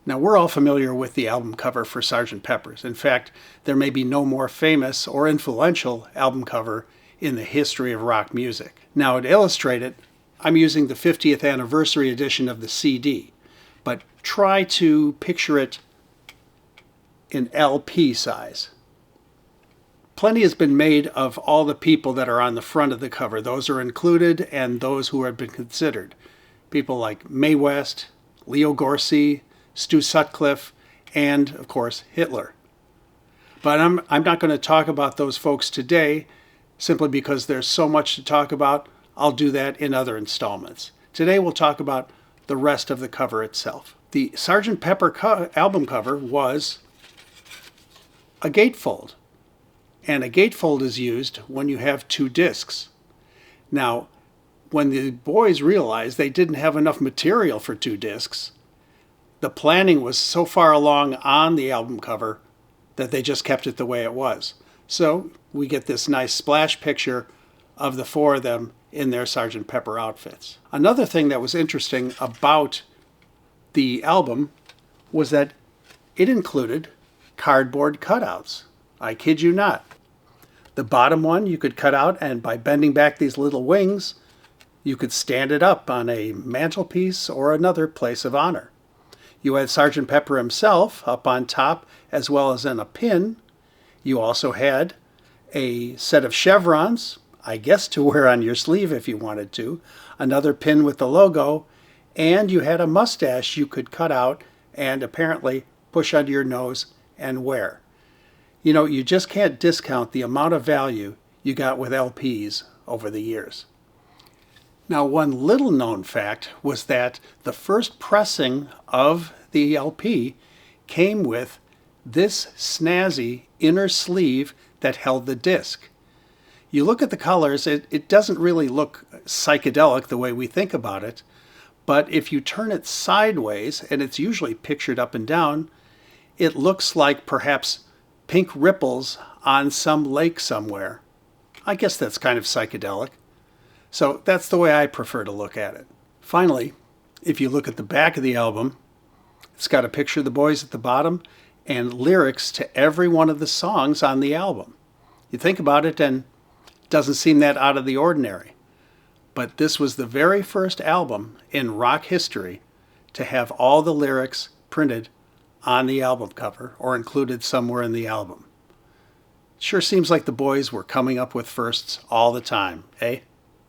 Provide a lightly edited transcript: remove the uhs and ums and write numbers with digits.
Now, we're all familiar with the album cover for Sgt. Pepper's. In fact, there may be no more famous or influential album cover in the history of rock music. Now, to illustrate it, I'm using the 50th anniversary edition of the CD, but try to picture it in LP size. Plenty has been made of all the people that are on the front of the cover. Those are included and those who have been considered. People like Mae West, Leo Gorcey, Stu Sutcliffe, and, of course, Hitler. But I'm not going to talk about those folks today, simply because there's so much to talk about. I'll do that in other installments. Today we'll talk about the rest of the cover itself. The Sgt. Pepper album cover was a gatefold. And a gatefold is used when you have two discs. Now, when the boys realized they didn't have enough material for two discs, the planning was so far along on the album cover that they just kept it the way it was. So we get this nice splash picture of the four of them in their Sgt. Pepper outfits. Another thing that was interesting about the album was that it included cardboard cutouts. I kid you not. The bottom one you could cut out, and by bending back these little wings, you could stand it up on a mantelpiece or another place of honor. You had Sgt. Pepper himself up on top, as well as in a pin. You also had a set of chevrons, I guess to wear on your sleeve if you wanted to, another pin with the logo, and you had a mustache you could cut out and apparently push under your nose and wear. You know, you just can't discount the amount of value you got with LPs over the years. Now, one little known fact was that the first pressing of the LP came with this snazzy inner sleeve that held the disc. You look at the colors, it doesn't really look psychedelic the way we think about it, but if you turn it sideways, and it's usually pictured up and down, it looks like perhaps pink ripples on some lake somewhere. I guess that's kind of psychedelic. So that's the way I prefer to look at it. Finally, if you look at the back of the album, it's got a picture of the boys at the bottom and lyrics to every one of the songs on the album. You think about it and it doesn't seem that out of the ordinary. But this was the very first album in rock history to have all the lyrics printed on the album cover or included somewhere in the album. Sure seems like the boys were coming up with firsts all the time, eh?